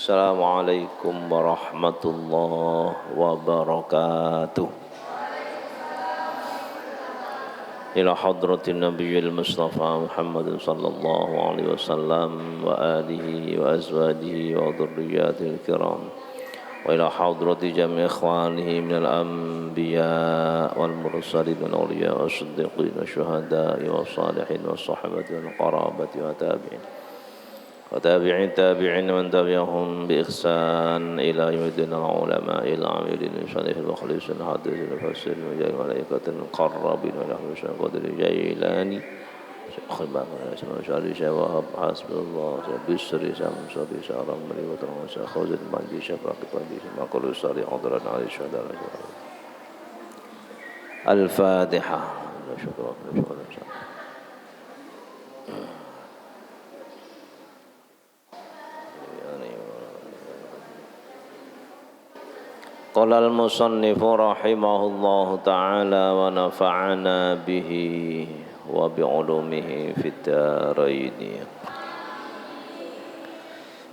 Assalamualaikum warahmatullahi wabarakatuh. Ila hadratin nabiyil mustafa Muhammad sallallahu alaihi wasallam wa alihi wa azwajihi wa dhurriyyatil kiram. Wa ila hadrati jami' ikhwanihi minal anbiya wal mursalin wal awliya was-siddiqin wasyuhada'i was-salihin was-sahabati wal qarabati wa tabi'in. وتابعين تابعين من تبعهم بإحسان إلى يوم الدين العلماء العاملين بصالح المخلصين حدث المفسرين وجاء الملائكة المقربين ونحن شيخ قدر الجيلاني شيخ الباقر شاري شواب حسب الله بسري سمسري سارم مري وترم سخوز المنجي شفاق قدي ما كل ساري حضرا على الشهداء الفاتحة شكرا Qala al-musannifu rahimahullahu ta'ala wa nafa'ana bihi wa bi'ulumihi fid dharain.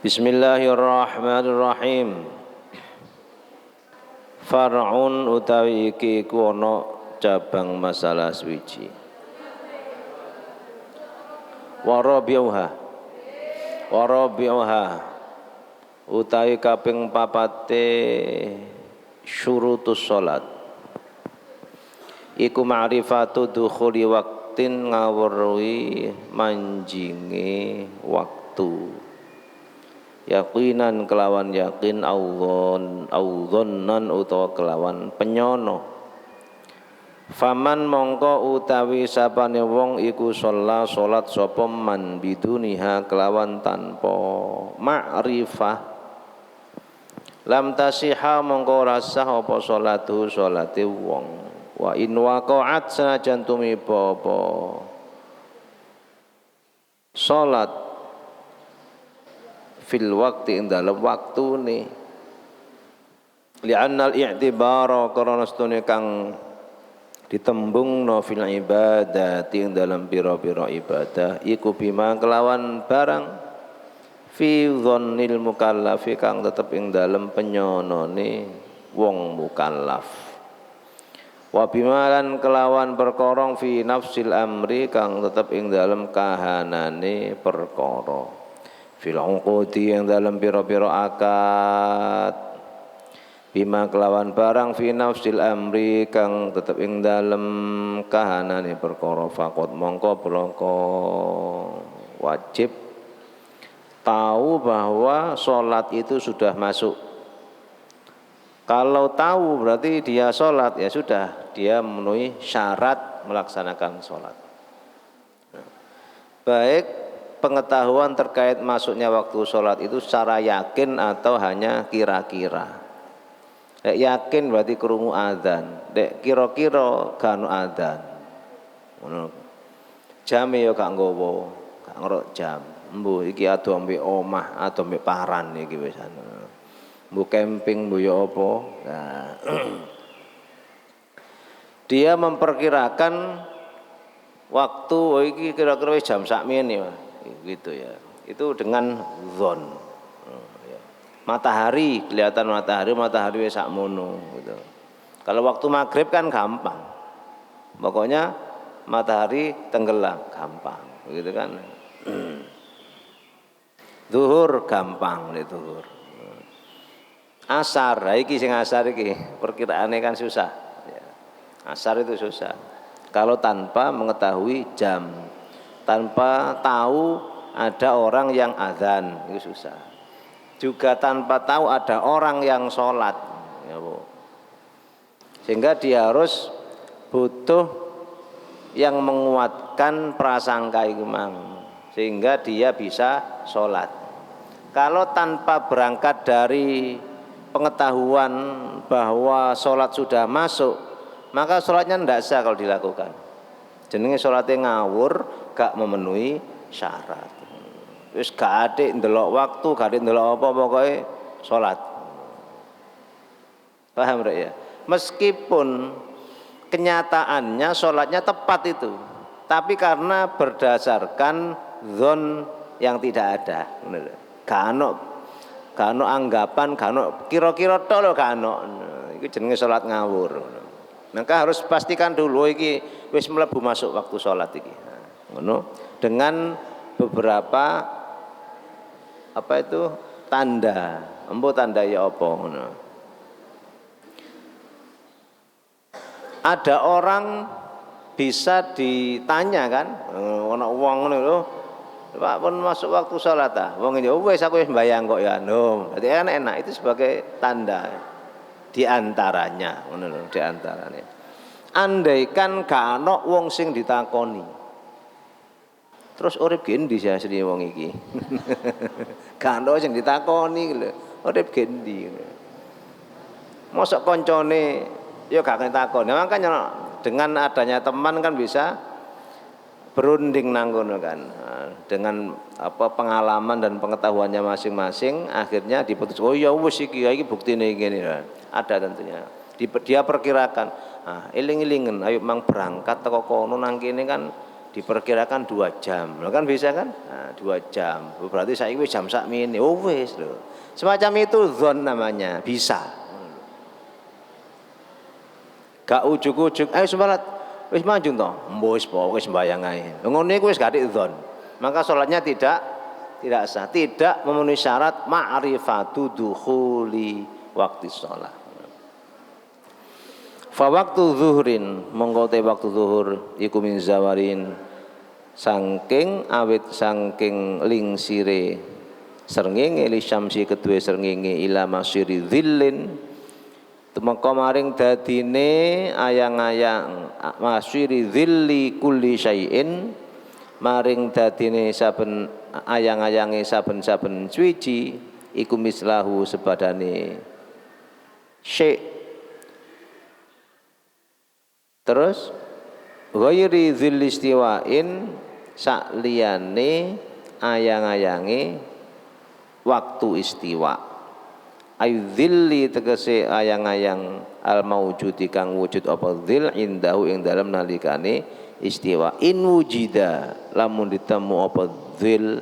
Bismillahirrahmanirrahim. Far'un utawi iki ku ana cabang masalah swiji. Wa rabi'uha utawi kaping papate syurutus sholat iku ma'rifatu dukhuli waktin ngawruhi manjinge waktu yaqinan kelawan yakin audzonnan utawa kelawan penyono faman mongko utawi sapane wong iku sholat sapa man biduniha kelawan tanpa ma'rifah lam tasiha mongko rasah apa salatu salate wong wa in waqa'at sanajan tumiba apa salat fil waqti ing dalem waktune li'anna al-i'tibara karana stune kang ditembungno fil ibadati ing dalem pira-pira ibadah iku bima kelawan barang fi dhannil mukallafi kang tetep ing dalem penyonone wong mukallaf wa bimalan kelawan perkara fi nafsil amri kang tetep ing dalem kahanane perkara fil uqudi ing dalem pira-pira akad bima kelawan barang fi nafsil amri kang tetep ing dalem kahanane perkara faqat mongko bloko wajib tahu bahwa sholat itu sudah masuk. Kalau tahu berarti dia sholat, ya sudah, dia memenuhi syarat melaksanakan sholat. Baik pengetahuan terkait masuknya waktu sholat itu secara yakin atau hanya kira-kira. Dek yakin berarti krungu adzan, dek kira-kira gak ono adzan. Jame yo gak nggowo, gak ngerok jam. Mbuh iki ado ambek omah, ado ambek paran iki wis ana. Mbuh camping mbuh ya apa. Nah. Dia memperkirakan waktu iki kira-kira wis jam sakmene gitu ya. Itu dengan zon. Matahari kelihatan matahari wis sakmono gitu. Kalau waktu maghrib kan gampang. Pokoknya matahari tenggelam gampang gitu kan. Zuhur gampang nih zuhur. Asar, iki sing asar iki perkiraannya kan susah. Asar itu susah. Kalau tanpa mengetahui jam, tanpa tahu ada orang yang azan, itu susah. Juga tanpa tahu ada orang yang sholat, ya Bu. Sehingga dia harus butuh yang menguatkan prasangka itu mang, sehingga dia bisa sholat. Kalau tanpa berangkat dari pengetahuan bahwa sholat sudah masuk, maka sholatnya tidak sah kalau dilakukan. Jenenge sholatnya ngawur, gak memenuhi syarat. Wis gak adik ndelok waktu, gak adik ndelok apa pokoknya sholat. Paham rek ya? Meskipun kenyataannya sholatnya tepat itu, tapi karena berdasarkan zon yang tidak ada, gak gak ono anggapan, gak ono kira-kira tok lho gak ono. Iku jenenge salat ngawur. Maka harus pastikan dulu iki wis mlebu masuk waktu salat iki. Ngono dengan beberapa apa itu tanda. Embo tanda ya apa ngono. Ada orang bisa ditanya kan, ana wong ngono lho. Pak pun masuk waktu salat ah. Wong iki wis aku wis mbayang kok ya. No, berarti enak itu sebagai tanda di antaranya, ngono lho, di antaranya. Andaikan gak ana wong sing ditakoni. Terus urip gendi sih asline wong iki. Gak ana sing ditakoni lho. Urip gendi. Mosok koncone ya gak takon. Nah, makanya dengan adanya teman kan bisa berunding nang kono kan. Dengan apa pengalaman dan pengetahuannya masing-masing akhirnya diputus. Oh ya wis iki buktine ngene. Ada tentunya. Dia perkirakan, eling-elingen ayo mang berangkat teko kono nang kene kan diperkirakan 2 jam. Lho kan bisa kan? 2 jam. Berarti saiki wis jam sakmene. Oh wis lho. Semacam itu zon namanya, bisa. Gak ujug-ujug, ayo salat wis maju to. Wis pokoke sembayang ae. Ngono iku wis gak dzon. Maka salatnya tidak sah, tidak memenuhi syarat ma'rifatu dukhuli waktu salat. Fa waktu zuhrin mongko te waktu zuhur iku min zawarin saking awit saking lingsire srengenge li syamsi kedue srengenge ila masyri dzillin temeka maring dadine ayang-ayang masyri dzilli kulli syai'in maring dadine saben ayang-ayange saben-saben suci iku mislahu sebadane syai'. Terus ghairi dzil istiwa'in sakliyane ayang-ayange waktu istiwa. Ayu dzilli tegese ayang-ayang al maujudi kang wujud apa dzil indahu ing dalem nalikane istiwa. In wujida lamun ditemu apa dzil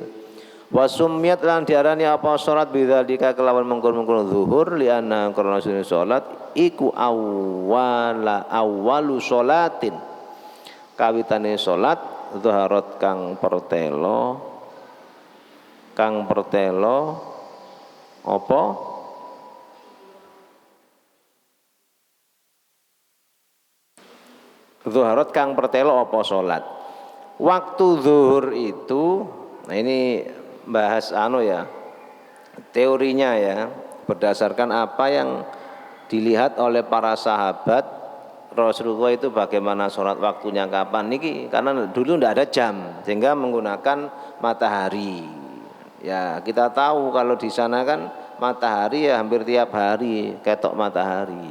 wa summiyat lan diarani apa salat bidzalika kelawan mengkon-mengkon zuhur li anna karena sunni salat iku awwalu salatin kawitane salat zuharat kang pertelo apa zuharat kang pertelo apa salat waktu zuhur itu. Nah ini bahas ya teorinya ya berdasarkan apa yang dilihat oleh para sahabat Rasulullah itu bagaimana sholat waktunya kapan niki karena dulu tidak ada jam sehingga menggunakan matahari ya kita tahu kalau di sana kan matahari ya hampir tiap hari ketok matahari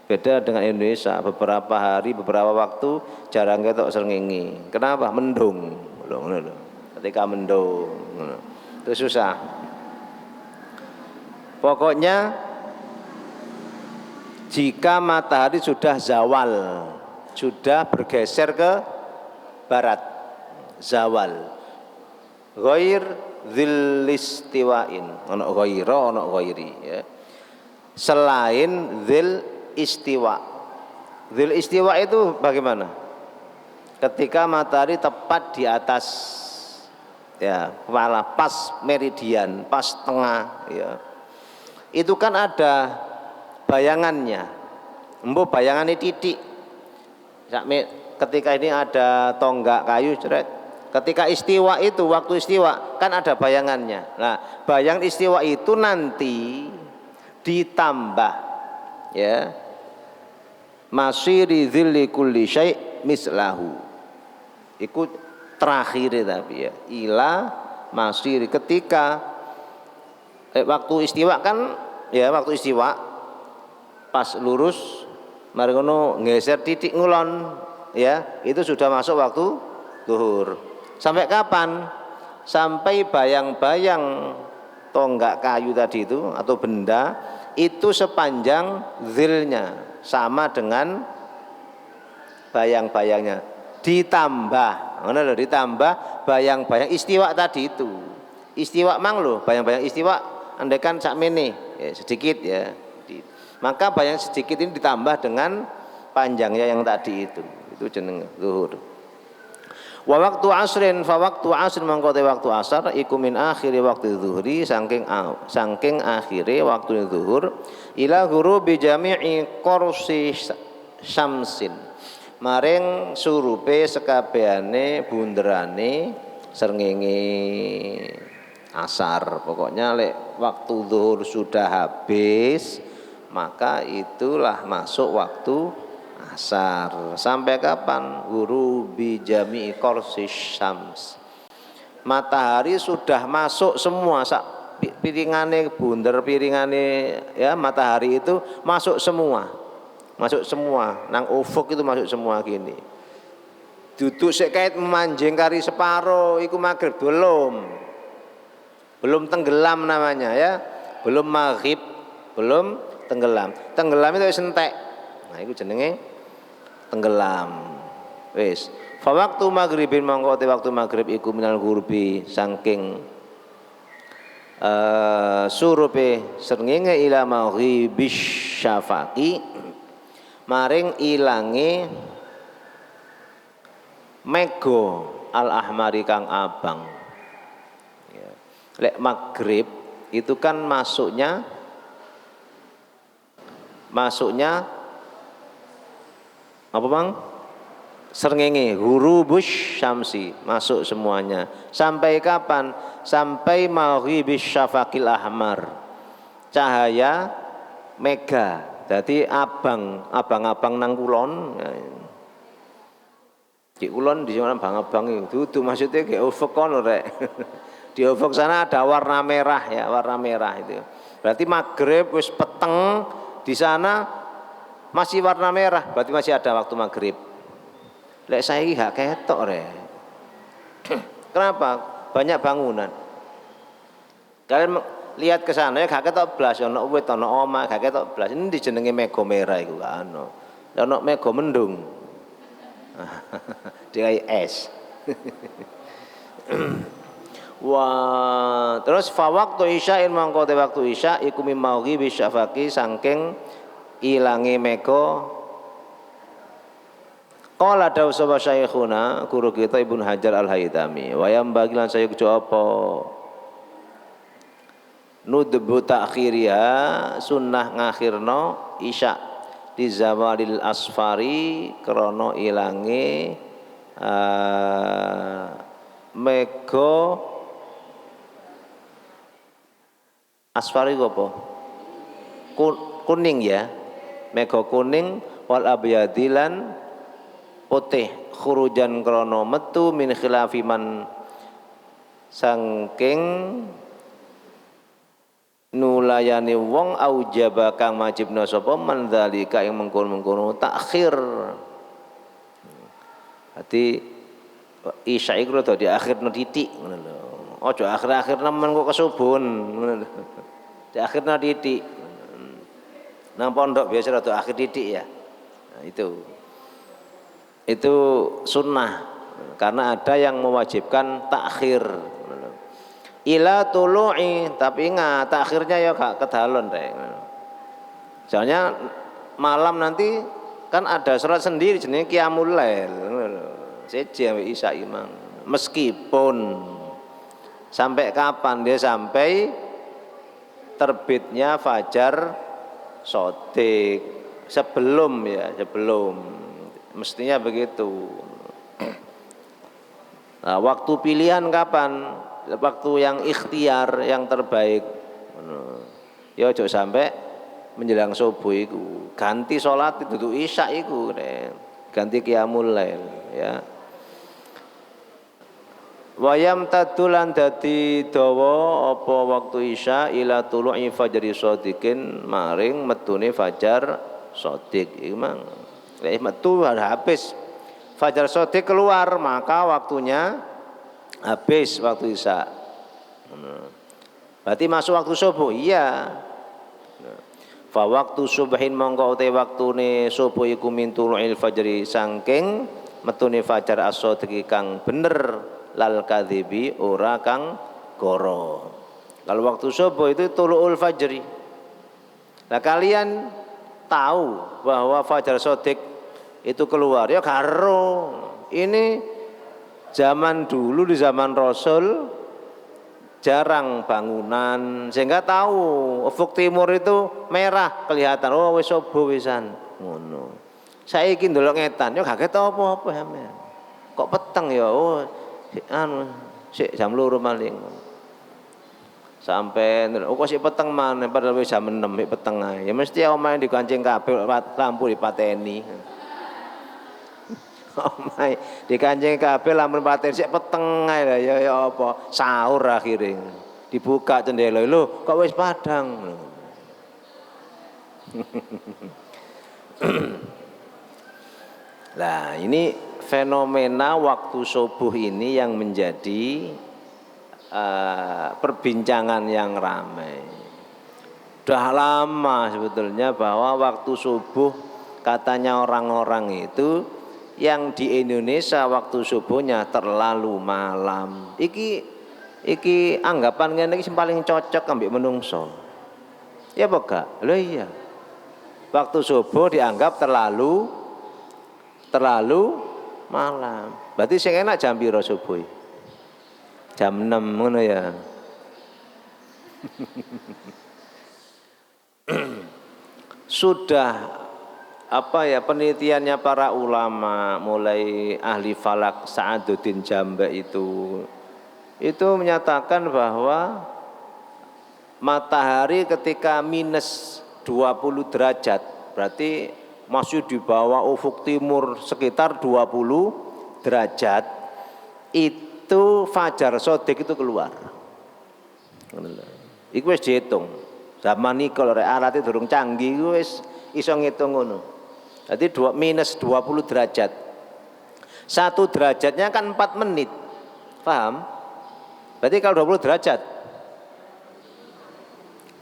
beda dengan Indonesia beberapa hari beberapa waktu jarang ketok srengenge kenapa mendung ketika mendung itu susah. Pokoknya jika matahari sudah zawal, sudah bergeser ke barat, zawal. Ghair dzil istiwa'in, ono ghaira, ono ghairi ya. Selain dzil istiwa. Dzil istiwa itu bagaimana? Ketika matahari tepat di atas ya kepala pas meridian pas tengah ya itu kan ada bayangannya bayangannya titik ketika ini ada tonggak kayu ceret ketika istiwa itu waktu istiwa kan ada bayangannya nah bayangan istiwa itu nanti ditambah ya masyri dzilli kulli syai' mislahu ikut terakhir tapi ya ila masir ketika waktu istiwa kan ya waktu istiwa pas lurus mari ngono nggeser titik ngulon ya itu sudah masuk waktu zuhur sampai kapan sampai bayang-bayang tonggak kayu tadi itu atau benda itu sepanjang zilnya sama dengan bayang-bayangnya ditambah ditambah bayang-bayang istiwa tadi itu istiwa mang loh bayang-bayang istiwa andaikan sakmene ya, sedikit ya. Maka banyak sedikit ini ditambah dengan panjangnya yang tadi itu jeneng zuhur. Wa waktu asrin fa waktu asrin mangko te waktu asar iku min akhiri waktu zuhri saking akhire waktu zuhur ila ghurubi jami'i qursi syamsin maring surupe sekabehane bunderane srengenge asar. Pokoknya lek waktu zuhur sudah habis maka itulah masuk waktu asar. Sampai kapan? Ghurubi jami'i qursi syams. Matahari sudah masuk semua, piringane bunder, piringane ya matahari itu masuk semua. Masuk semua, nang ufuk itu masuk semua gini. Duduk sekait memanjing kari separo, iku maghrib belum tenggelam namanya ya, belum maghrib, belum tenggelam. Tenggelam itu wis entek. Nah, iku jenenge tenggelam. Wis. Fa waktu maghribin mangko te waktu maghrib iku minal ghurbi saking surupe srengenge ila maghribis syafaqi maring ilange mego al ahmari kang abang. Ya. Lek maghrib itu kan masuknya apa bang? Srengenge ghurubus syamsi masuk semuanya. Sampai kapan? Sampai maghribis syafaqil ahmar. Cahaya mega. Jadi abang-abang nang kulon. Di kulon di mana abang-abang itu maksudnya kayak ufuk kono rek. Di ufuk sana ada warna merah ya, warna merah itu. Berarti maghrib wis peteng di sana masih warna merah, berarti masih ada waktu maghrib. Lek saya gak ketok rek. Kenapa? Banyak bangunan. Kalian lihat ke sana ya gak ketok blas, ono wit, ono omah, gak ketok blas. Ini dijenenge mego merah iku gak ono. Ono mego mendung. Dia es. Wah, terus fa waktu isya'in mangko te waktu isya iku mimauhi bisyafaqi saking ilange mega. Qala dawu sapa syekhuna guru kita Ibnu Hajar Al-Haytami wa yang bagilan saya kucu apa nudbu ta'khiriha sunnah ngakhirno isya di zawalil asfari krana ilange mega asfari apa kuning ya, mega kuning wal abyadilan putih khurujan krono metu min khilafi man sangking nulayani wong aujaba kang wajibna sapa man dzalika ing mengkono-mengkono takhir. Dadi isya iku rada di akhirna titik ngono lho. Aja akhir-akhir nemen kok kesubuhan ngono lho. Di akhirna titik. Nang pondok biasa rada akhir titik ya. Nah, itu sunnah karena ada yang mewajibkan takhir ila tulu'i, tapi ingat takhirnya ya gak kedalon rek. Soalnya malam nanti kan ada sholat sendiri jenenge qiyamul lail seje ambek isya imam. Meskipun sampai kapan dia sampai terbitnya fajar shadiq sebelum mestinya begitu. Nah, waktu pilihan kapan? Waktu yang ikhtiar, yang terbaik. Ya ojo sampai menjelang subuh iku. Ganti sholat itu isya iku, ganti qiyamul lail ya. Wayam tadulan dadi dawa apa waktu isya ila tulu'i fajri shadiqin maring metune fajar shadiq iku mang. Metu habis fajar shadiq keluar maka waktunya habis waktu isya. Berarti masuk waktu subuh iya. Fa waktu subhin mongko te waktune subuh iku min tulu'il fajri saking metune fajar as-shadiq kang bener lal kadhibi ora kang goro. Kalau waktu subuh itu tulu'ul fajri. Nah kalian tahu bahwa fajar sodik itu keluar, ya karo. Ini zaman dulu, di zaman Rasul jarang bangunan sehingga tahu ufuk timur itu merah kelihatan, oh wis subuh wisan ngono. Saiki ndelok ngetan yo gak ketok apa-apa sampean. Kok peteng ya, oh sik jam 2 maling. Sampai oh kok sik peteng maneh padahal wis jam 6 peteng ae. Ya mesti omahe dikancing kabeh lampu dipateni. Omahe dikancing kabeh lampu pateni sik peteng ae ya apa sahur akhire. Dibuka jendela lho kok wis padang. Nah, ini fenomena waktu subuh ini yang menjadi perbincangan yang ramai. Sudah lama sebetulnya bahwa waktu subuh katanya orang-orang itu yang di Indonesia waktu subuhnya terlalu malam. Iki anggapan ngene iki paling cocok ambek menungso. Ya apa gak? Lho iya. Waktu subuh dianggap terlalu malam. Berarti sing enak jam piro subuh? Jam 6 ngono ya. Sudah penelitiannya para ulama mulai ahli falak Sa'aduddin Jambe itu menyatakan bahwa matahari ketika minus 20 derajat berarti masih di bawah ufuk timur sekitar 20 derajat itu fajar sodik itu keluar. Iku wis dihitung. Zaman niki lho alatnya durung canggih iku wis iso ngitung ngono. Jadi minus 20 derajat. 1 derajatnya kan 4 menit. Paham? Berarti kalau 20 derajat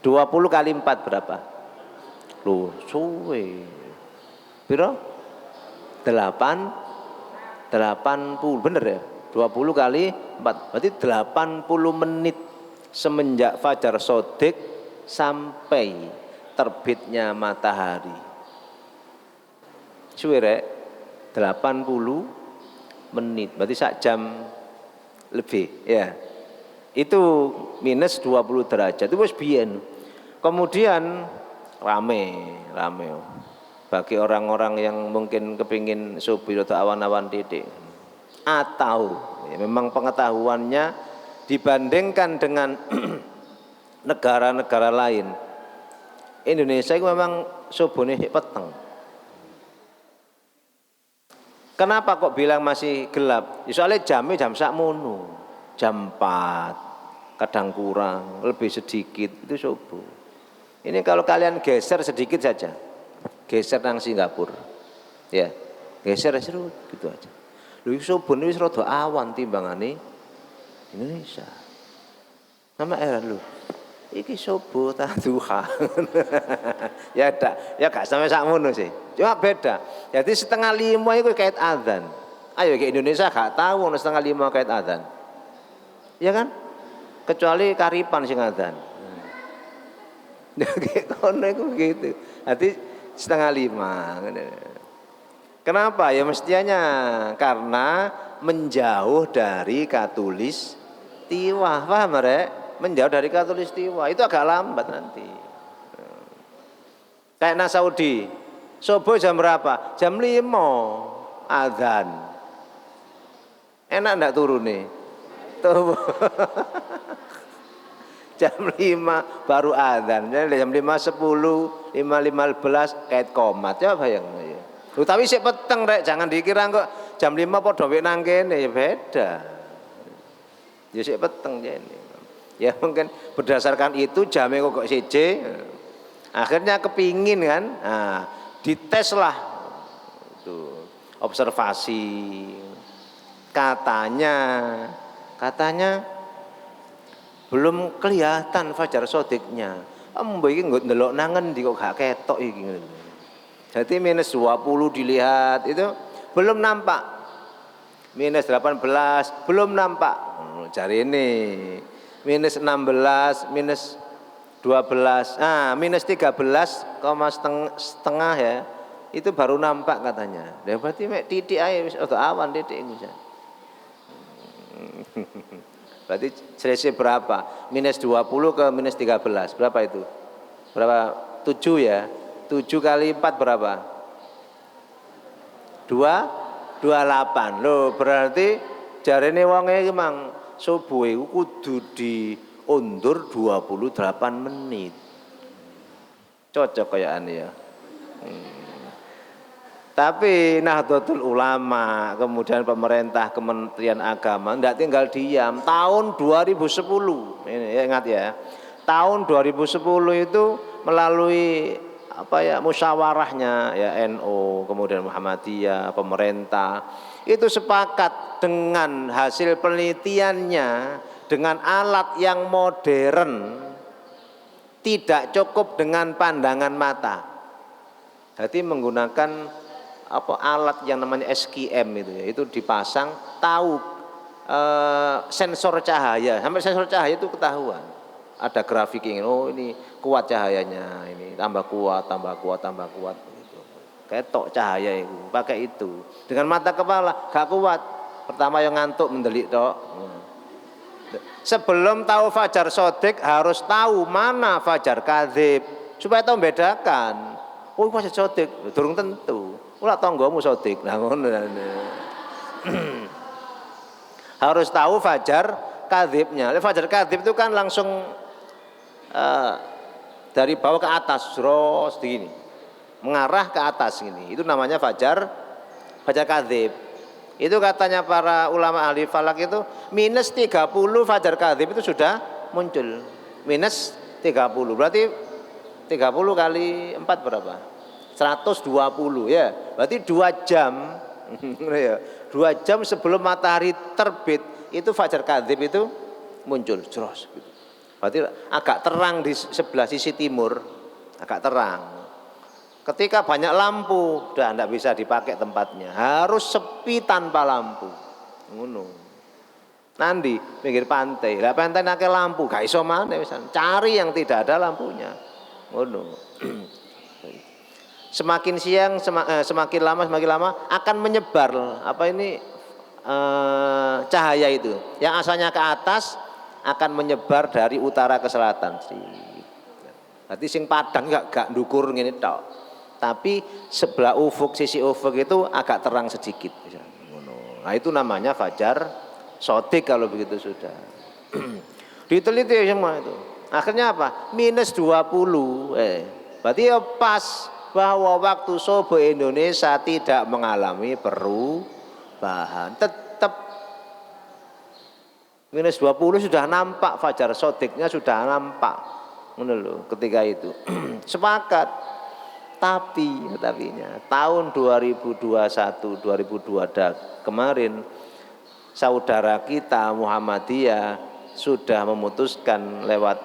20 kali 4 berapa? Loh, suwe. Piro? 80 bener ya? 20 kali 4 berarti 80 menit semenjak fajar sodik sampai terbitnya matahari. Suwe rek 80 menit berarti sak jam lebih ya. Itu minus 20 derajat itu wis biyen. Kemudian rame bagi orang-orang yang mungkin kepingin subuh atau awan-awan titik atau ya, memang pengetahuannya dibandingkan dengan negara-negara lain Indonesia itu memang subuhnya peteng. Kenapa kok bilang masih gelap? Soalnya jamnya jam sakmono, jam 4 kadang kurang, lebih sedikit itu subuh. Ini kalau kalian geser sedikit saja, geser nang Singapura, ya geser seru gitu aja. Lu subuh ini rada awan timbangane Indonesia. Nama era lu, iki subuh ta duha. Ya gak sampai sakmono sih, cuma beda. Jadi 4:30 itu kait adzan. Ayo ke Indonesia gak tahu 4:30 kait adzan, ya kan? Kecuali Karipan sing adzan. Kayak kono iku gitu. Jadi 4:30. Kenapa? Ya mestinya karena menjauh dari katulistiwa. Paham rek? Menjauh dari katulistiwa itu agak lambat nanti. Kayak Saudi, subuh jam berapa? Jam 5 adzan. Enak enggak turun nih? Tuh. Jam 5 baru adzan. Jadi jam 5:10, 5:15 kait komat. Ya bayangno ya. Tapi sik peteng rek, jangan dikira kok jam 5 padha wek nang kene, ya beda. Ya sik peteng jene. Ya mungkin berdasarkan itu jamnya kok siji. Akhirnya kepingin kan. Nah, dites lah. Tuh, observasi. Katanya belum kelihatan fajar sodiknya. Mbok iki nggo ndelok nang ngendi kok gak ketok iki. Jadi minus 20 dilihat itu belum nampak. Minus 18 belum nampak. Cari ini. minus 16, minus 12, minus 13, setengah ya, itu baru nampak katanya. Ya berarti mek titik ae wis awan titik iku. Berarti selisih berapa? Minus 20 ke minus 13, berapa itu? Berapa? 7 ya? 7 kali 4 berapa? 28. Loh berarti jarene wonge iki mang subuh iku kudu diundur 28 menit. Cocok kayakane ya. Tapi Nahdlatul Ulama, kemudian pemerintah, Kementerian Agama tidak tinggal diam. Tahun 2010, ini ya, ingat ya, tahun 2010 itu melalui musyawarahnya ya NU, kemudian Muhammadiyah, pemerintah itu sepakat dengan hasil penelitiannya dengan alat yang modern, tidak cukup dengan pandangan mata. Jadi menggunakan alat yang namanya SQM itu dipasang, tahu sensor cahaya, sampai sensor cahaya itu ketahuan. Ada grafiknya, oh ini kuat cahayanya, ini tambah kuat gitu. Ketok cahaya itu, pakai itu. Dengan mata kepala gak kuat. Pertama yang ngantuk mendelik tok. Sebelum tahu fajar shodiq harus tahu mana fajar kadzib supaya tahu membedakan. Oh fajar shodiq, durung tentu. Ora tanggamu shodiq. Nah ngono. Harus tahu fajar kadzibnya. Fajar kadzib itu kan langsung dari bawah ke atas, terus begini. Mengarah ke atas gini. Itu namanya fajar kadzib. Itu katanya para ulama ahli falak itu minus 30 fajar kadzib itu sudah muncul. Minus 30. Berarti 30 kali 4 berapa? 120 ya. Berarti 2 jam. 2 jam sebelum matahari terbit itu fajar kadzib itu muncul. Jelas gitu. Berarti agak terang di sebelah sisi timur, agak terang. Ketika banyak lampu, udah enggak bisa dipakai tempatnya. Harus sepi tanpa lampu. Ngono. Nanti pinggir pantai. Lah pantai nake lampu, gak iso maneh wis. Cari yang tidak ada lampunya. Ngono. Semakin siang semakin lama akan menyebar cahaya itu. Yang asalnya ke atas akan menyebar dari utara ke selatan. Berarti sing padang gak ndukur ngene tok. Tapi sebelah ufuk, sisi ufuk itu agak terang sedikit. Nah itu namanya fajar shodiq kalau begitu sudah. Diteliti semua itu. Akhirnya apa? Minus 20. Berarti ya pas bahwa waktu subuh Indonesia tidak mengalami perubahan. Tetap minus 20 sudah nampak fajar shodiqnya sudah nampak. Menurut ketika itu. Sepakat. Tapinya tahun 2021 2002 kemarin saudara kita Muhammadiyah sudah memutuskan lewat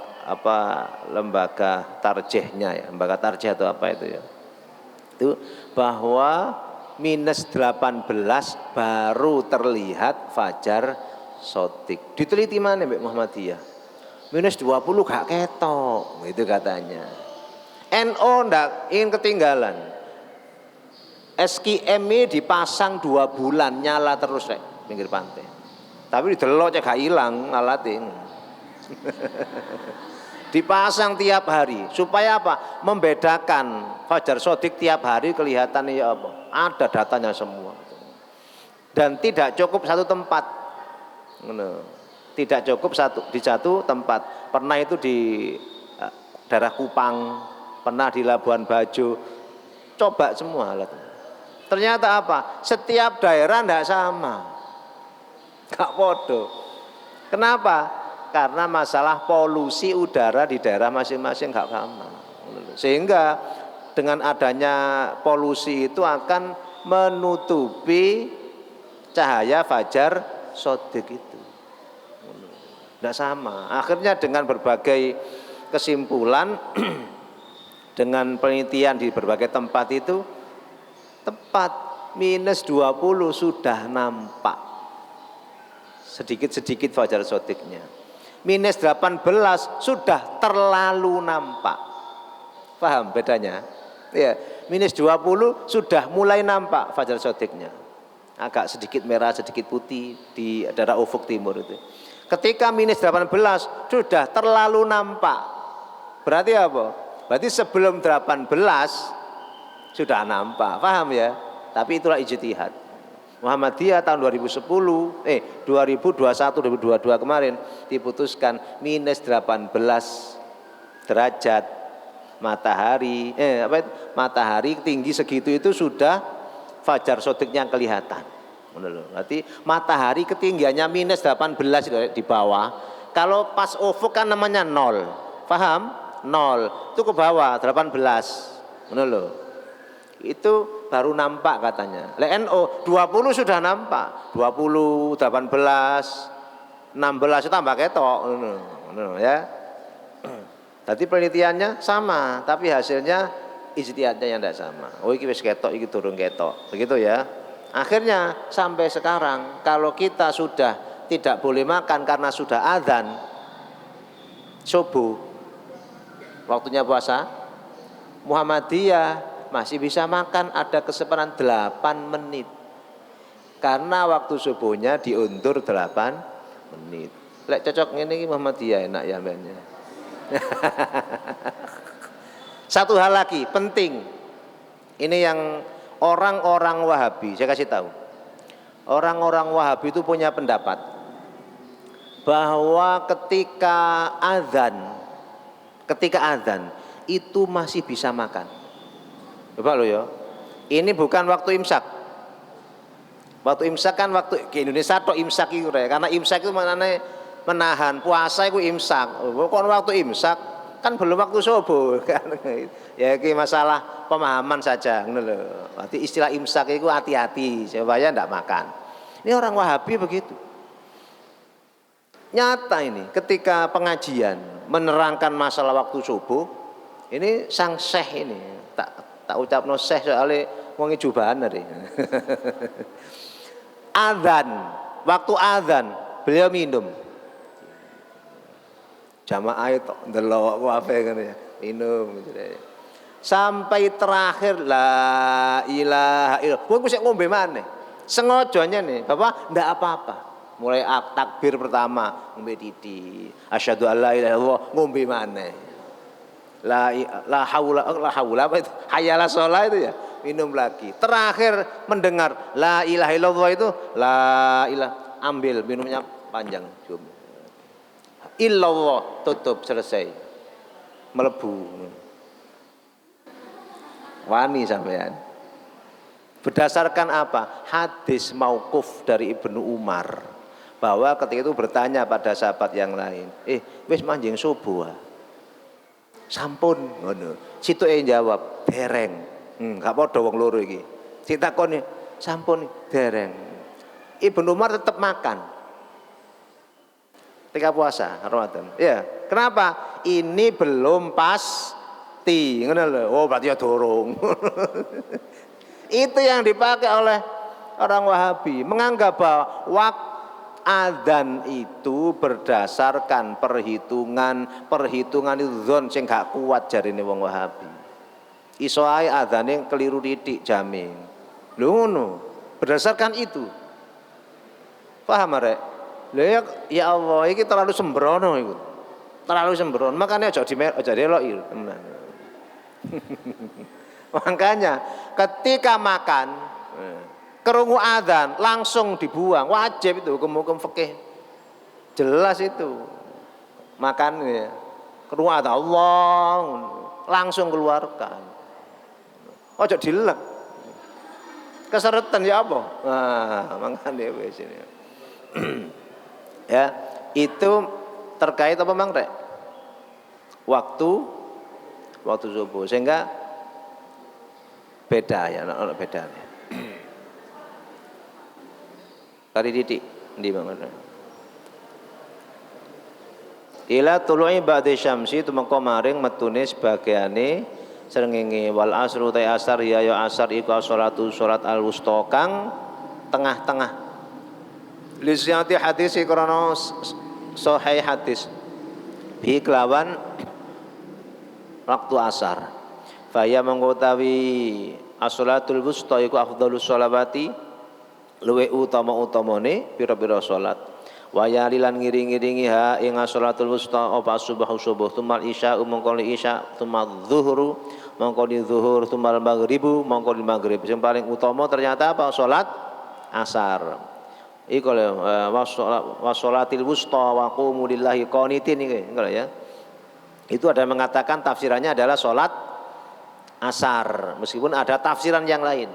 lembaga tarjihnya ya, lembaga tarjih atau apa itu ya, itu bahwa minus 18 baru terlihat fajar shodiq. Diteliti mana Mbak Muhammadiyah? Minus 20 gak ketok, itu katanya. NO ndak ingin ketinggalan. SQM ini dipasang 2 bulan nyala terus pinggir pantai. Tapi didelok gak hilang alatnya. Dipasang tiap hari supaya apa? Membedakan fajar shodiq tiap hari kelihatan ya apa? Ada datanya semua. Dan tidak cukup satu tempat. Tidak cukup di satu tempat. Pernah itu di daerah Kupang, pernah di Labuan Bajo, coba semua alat. Ternyata apa? Setiap daerah tidak sama, gak podo. Kenapa? Karena masalah polusi udara di daerah masing-masing gak sama. Sehingga dengan adanya polusi itu akan menutupi cahaya fajar shodiq itu. Tidak sama. Akhirnya dengan berbagai kesimpulan dengan penelitian di berbagai tempat itu tepat minus 20 sudah nampak sedikit-sedikit fajar shodiqnya. minus 18 sudah terlalu nampak. Paham bedanya? Ya, minus 20 sudah mulai nampak fajar shadiknya. Agak sedikit merah, sedikit putih di daerah ufuk timur itu. Ketika minus 18 sudah terlalu nampak. Berarti apa? Berarti sebelum 18 sudah nampak. Paham ya? Tapi itulah ijtihad. Muhammadiyah tahun 2010, 2021, 2022 kemarin diputuskan minus 18 derajat matahari, matahari tinggi segitu itu sudah fajar shadiknya kelihatan. Berarti matahari ketinggiannya minus 18 di bawah. Kalau pas ufuk kan namanya 0. Paham? 0. Itu ke bawah 18. Itu baru nampak katanya. NO 20 sudah nampak. 20, 18, 16 itu tambah ketok. Ya. Tadi penelitiannya sama, tapi hasilnya ijtihadnya yang tidak sama. Oh iki wis ketok, iki durung ketok. Begitu ya. Akhirnya sampai sekarang kalau kita sudah tidak boleh makan karena sudah adzan subuh, waktunya puasa, Muhammadiyah masih bisa makan, ada kesempatan 8 menit. Karena waktu subuhnya diundur 8 menit. Lek cocok ngene iki Muhammadiyah enak ya mainnya. Satu hal lagi penting. Ini yang orang-orang Wahabi, saya kasih tahu. Orang-orang Wahabi itu punya pendapat bahwa ketika azan itu masih bisa makan. Coba lo ya. Ini bukan waktu imsak. Waktu imsak kan waktu di Indonesia tok imsak itu karena imsak itu maknanya menahan puasa itu imsak. Bukan waktu imsak kan belum waktu subuh kan. Ya ini masalah pemahaman saja. Berarti istilah imsak itu hati-hati supaya tidak makan. Ini orang Wahabi begitu. Nyata ini ketika pengajian menerangkan masalah waktu subuh, ini sang syekh ini tak ucapno syekh soalnya wong jubahan hari. Adzan, waktu adzan beliau minum. Jamaah itu ndelok wae kan ya, minum gitu. Sampai terakhir la ilaha illallah. Kowe sik ngombe maneh. Sengajanya nih, Bapak ndak apa-apa. Mulai takbir pertama ngombe titik. Asyhadu alla ilaha illallah ngombe maneh. La haula apa itu? Hayalah sholat itu ya, minum lagi. Terakhir mendengar la ilaha illallah itu la ilah, ambil minumnya panjang. Illallah tutup selesai. Melebu. Wani sampean. Berdasarkan apa? Hadis mauquf dari Ibnu Umar bahwa ketika itu bertanya pada sahabat yang lain, wis manjing subuh. Sampun ngono. Situke jawab, dereng. Gak padha wong loro iki. Ditakoni, sampun dereng. Ibnu Umar tetap makan. Ketika puasa Ramadan. Ya, kenapa? Ini belum pasti. Ngono lho. Oh, berarti ya dorong. Itu yang dipakai oleh orang Wahabi, menganggap bahwa waktu adzan itu berdasarkan perhitungan itu zon sing gak kuat jarine wong Wahabi. Iso ae adzane keliru titik jame. Lho ngono. Berdasarkan itu. Paham arek? Lha ya Allah, iki terlalu sembrono iku. Terlalu sembrono. Makanya aja deloki tenan. Makanya ketika makan kerungu adzan langsung dibuang, wajib itu hukum-hukum fikih jelas itu. Makan ya kerungu adzan Allah langsung keluarkan, ojo dilek keseretan ya apa. Nah makanya wis ini. Ya itu terkait apa Mang Rek? Waktu subuh, sehingga beda ya, ono bedanya. Kari titik ndi banget. Ila tulu'i ba'di syamsi tumeka maring metune sebagiane srengenge wal asru ta asar ya asar iku salat al-wusta kang tengah-tengah. Lisyati hadis krana sahih hadis bi kelawan waktu asar. Faya mengutawi as-sholatul wusta iku afdhalus sholawati luwe utama-utamane pira-pira salat. Wa yalilan ngiring-ngiringi ha ing as-sholatul wusta apa subuh tumal isya mongko isya tumal zuhru mongko di zuhur tumal maghribu mongko di maghrib. Yang paling utama ternyata apa? Salat asar. Iku lho wassolatil wusta wa qumu lillahi qanitin iki ya. Itu ada mengatakan tafsirannya adalah salat asar, meskipun ada tafsiran yang lain.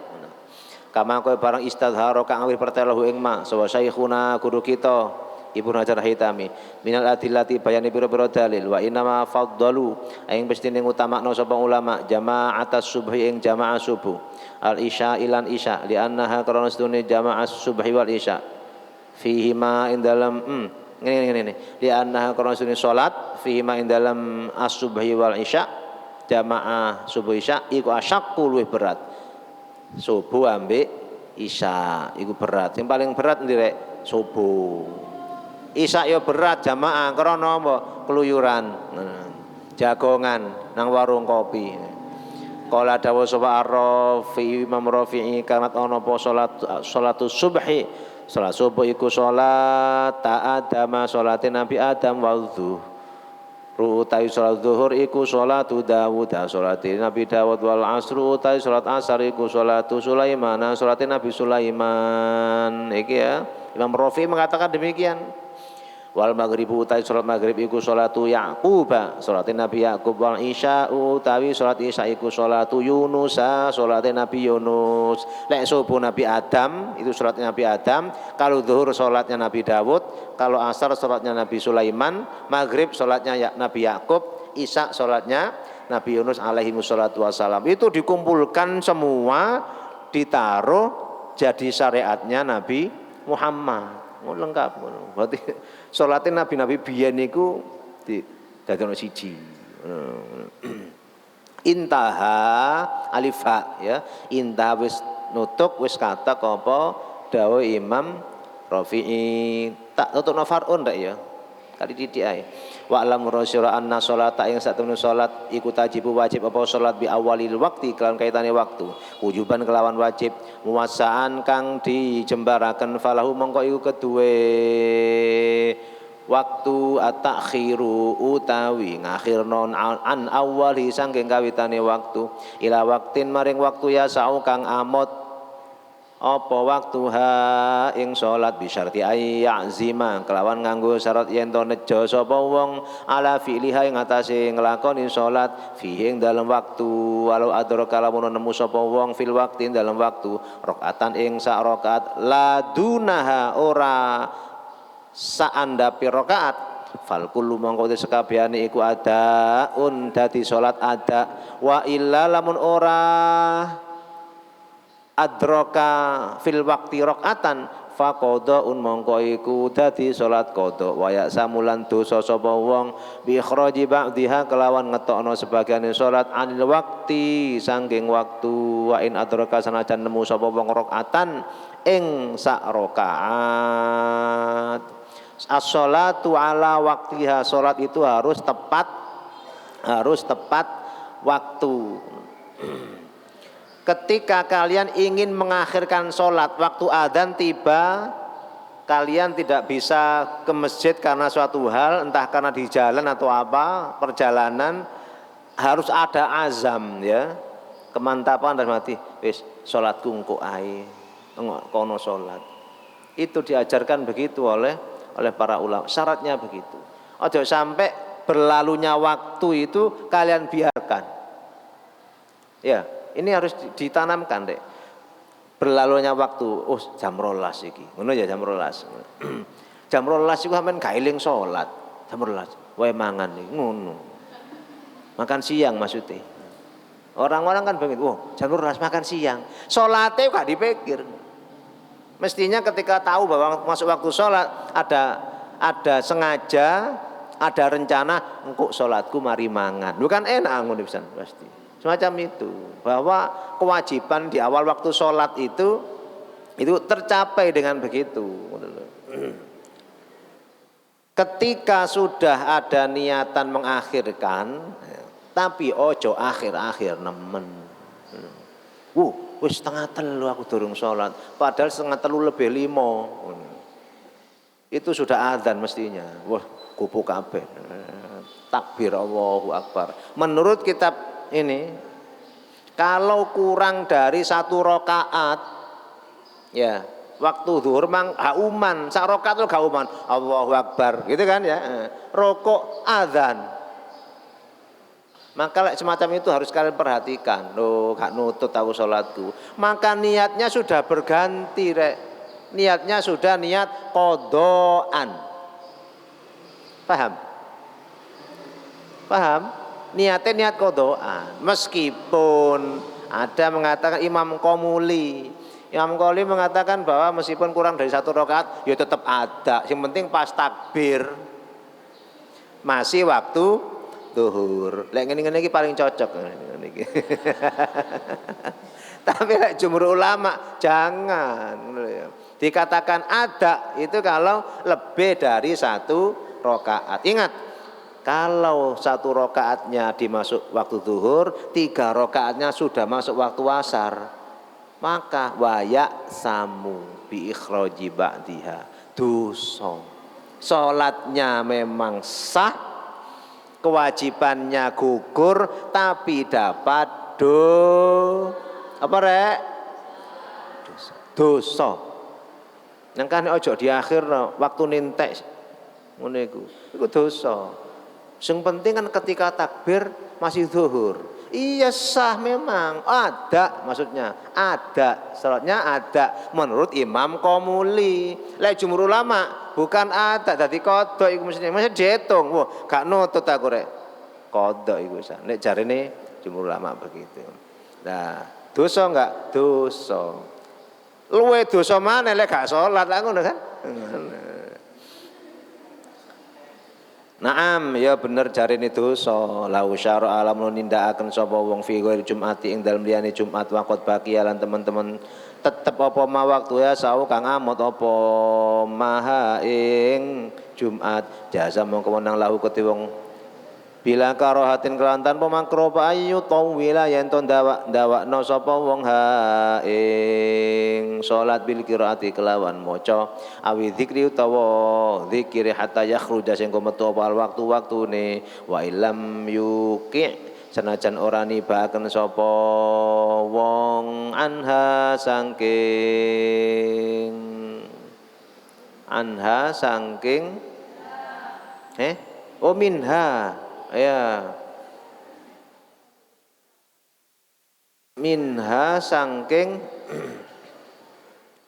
Kama kowe barang istadharo kang awir pertelahu ing ma sawa syekhuna guru kita Ibnu Hajar Haitami minal adillati bayani pira-pira dalil wa inama faddalu ing pestine ngutamakno sapa ulama jama'atas subhi ing jamaah subuh al isya ilan isya li annaha karena sedune jamaah subhi wal isya fihi ma ing dalam ngene li annaha karena sedune salat fihi ma ing dalam as-subhi wal isya jamaah subuh isya iku asyaqqu luwih berat. Subuh ambek isya iku berat. Yang paling berat ndirek subuh. Isya ya berat jamaah krana apa? Keluyuran. Jagongan nang warung kopi. Qala dawu sapa Ar-Rafi Imam Rafi'i kanat ana apa salatus subhi. Salat subuh iku salat ta'adama salate Nabi Adam wa dzuhur. Ru'utai salat zuhur iku salatu Dawud salate Nabi Dawud wal asru utai salat asar iku salatu Sulaiman salate Nabi Sulaiman. Iki ya Imam Rafi mengatakan demikian. Wal maghribu utai salat maghrib iku salatu Yaqub salate Nabi Yaqub wal isya utawi salat isya iku salatu Yunus salate Nabi Yunus. Lek subuh Nabi Adam itu salatnya Nabi Adam, kalau zuhur salatnya Nabi Dawud, kalau asar salatnya Nabi Sulaiman, maghrib salatnya Nabi Yaqub, isya salatnya Nabi Yunus alaihi wassalatu wassalam. Itu dikumpulkan semua ditaruh jadi syariatnya Nabi Muhammad. Lengkap. Berarti salatnya nabi-nabi biyen niku dadekno siji. Intaha alifa ya. Intaha wis nutuk wis katak apa dawuh Imam Rafi'i. Tak nutukno far'un ndak ya. Kali titik ae. Wa alam rasyura anna sholata ing satemene salat iku tajibu wajib apa salat bi awalil waqti kelawan kaitane waktu. Wujuban kelawan wajib muwassaan kang dijembaraken falahu mongko iku keduwe waktu at-takhiru utawi ngakhirno an awali saking kawitane waktu ila waktin maring waktu ya sau kang amot apa waktu ha ing salat bisyarti ayyazima kelawan nganggo syarat yen to nejo sapa wong ala fi'liha ing atase nglakoni salat fi ing dalem waktu walau adraka lamun nemu sapa wong fil waqti dalam waktu rakaatan ing sak rakaat ladunaha ora saandapi rakaat fal kullu mongko sekabehane iku adaun dadi salat ada wa illa lamun ora adroka fil waqti rakaatan faqadaun mongko iku dadi salat qada wa ya samulan dosa sapa wong bi ikhraji ba'dha kelawan ngetokno sebagian salat anil waqti saking waktu wa in adroka sanajan nemu sapa wong rakaatan ing sak rakaat. As-sholatu ala waqtiha, salat itu harus tepat waktu. Ketika kalian ingin mengakhirkan sholat, waktu adzan tiba, kalian tidak bisa ke masjid karena suatu hal, entah karena di jalan atau apa, perjalanan, harus ada azam ya, kemantapan dan mati. Wis sholatku engko ae, kono sholat. Itu diajarkan begitu oleh para ulama. Syaratnya begitu. Ojo sampai berlalunya waktu itu kalian biarkan. Ya. Ini harus ditanamkan deh. Berlalunya waktu, jam 12 iki. Ngono ya jam 12. Jam 12 iku sampean gak eling salat. Jam 12. Wae mangan iki ngono. Makan siang maksudnya. Orang-orang kan begitu, jam 12 makan siang. Salate gak dipikir. Mestinya ketika tahu bahwa masuk waktu salat ada sengaja, ada rencana engko salatku mari mangan. Bukan enak ngono pisan pasti. Semacam itu, bahwa kewajiban di awal waktu sholat itu tercapai dengan begitu. Ketika sudah ada niatan mengakhirkan, tapi ojo akhir-akhir nemen. Wis setengah telu aku durung sholat, padahal setengah telu lebih 5. Itu sudah adzan mestinya. Wah, kupu kabeh. Takbir Allahu Akbar. Menurut kitab ini, kalau kurang dari 1 rakaat, ya waktu zuhur mang hauman, sak rakaat itu hauman Allahu Akbar, gitu kan ya. Rokok adzan. Maka semacam itu harus kalian perhatikan. Loh, gak nutut aku sholatku. Maka niatnya sudah berganti, rek. Niatnya sudah niat qodaan. Paham? Paham? Niatnya niat qodaan. Meskipun ada mengatakan Imam Qomuli. Imam Qomuli mengatakan bahwa meskipun kurang dari 1 rakaat, ya tetap ada. Yang penting pas takbir. Masih waktu zuhur. Lek ngene-ngene iki paling cocok ngene iki. Tapi lek jumhur ulama jangan. Dikatakan ada itu kalau lebih dari 1 rakaat. Ingat, kalau 1 rakaatnya dimasuk waktu zuhur, 3 rakaatnya sudah masuk waktu asar, maka wayak samu bi ikhraji ba'diha dosa. Salatnya memang sah, kewajibannya gugur, tapi dapat apa rek? Dosa. Nang kan ojo di akhir waktu nintek ngono iku. Iku dosa. Yang penting kan ketika takbir masih zuhur. Iya sah memang, ada maksudnya, ada salatnya ada menurut Imam Qomuli. Lek jumhur ulama bukan ada, dadi kodok iku mesti diitung. Wah, gak nutut aku rek. Kodok iku wis. Nek jarene jumhur ulama begitu. Nah, dosa enggak? Dosa. Luwe dosa maneh lek gak salat lah ngono kan? Naam, ya bener jarene dosa. Lau syara alam nindakaken sapa wong fi ghairi Jum'ati ing dalem liyane Jumat waqt baqi lan teman-teman tetep apa ma waktu ya sau kang amot apa maha ing Jumat jasa mongko menang lahu kete wong bila karohatin kelantan pemakro ayu tawila yen to ndawakno sapa wong ha ing salat bil qiraati kelawan maca awi zikri utawa zikir hatta yakhruja sing metu apa waktu-waktune wa illam yuqi senajan ora nibaken sapa wong anha saking minha ya minha saking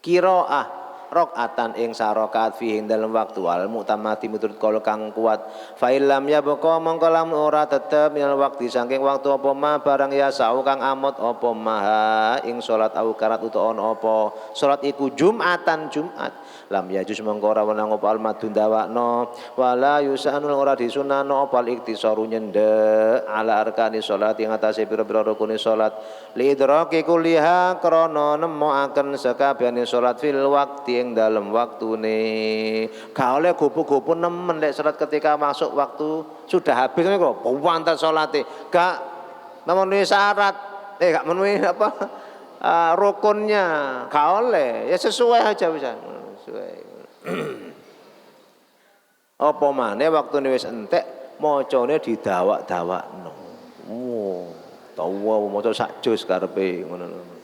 qiraah rakaatan ing sarakaat fihi dalam waktu al mutamati miturut kala kang kuat fa illam ya baka mongko lamun ora tetep minal waktu saking waktu apa ma barang ya sau kang amot apa maha ing salat au karat utawa ana apa salat iku Jumatan Jumat lam yajus mongko ora wenang apa al madun dawakno wala yusanul ora disunano apa iktisaru nyendek ala arkani salat ing atase pira-pira rukune salat lidraki kuliha krana nemokaken sakabehane salat fil waqti ing dalem waktune gak oleh gopo-gopo nemen lek salat ketika masuk waktu sudah habis niku puwanten salate gak memenuhi syarat gak memenuhi apa rukunnya gak oleh ya sesuai aja bisa sesuai. Apa maneh waktune wis entek macane didawak-dawakno. Tawa maca sak juz karepe ngono.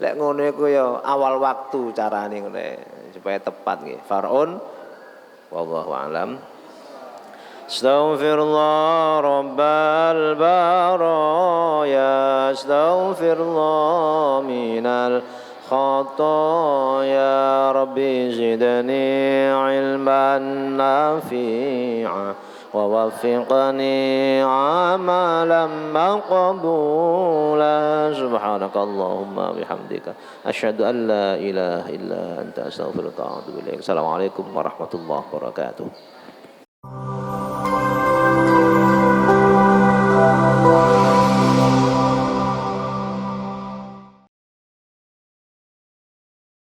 Lek ngono iku ya awal waktu carane ngene supaya tepat nggih. Faraun wallahu alam. Astaghfirullah rabbal baraya astaghfirullah minal khataaya rabbi zidni ilman nafi'a ووفقني عملا مقبولا سبحانك اللهم وبحمدك أشهد أن لا إله إلا أنت أستغفرك وأتوب إليك السلام عليكم ورحمة الله وبركاته.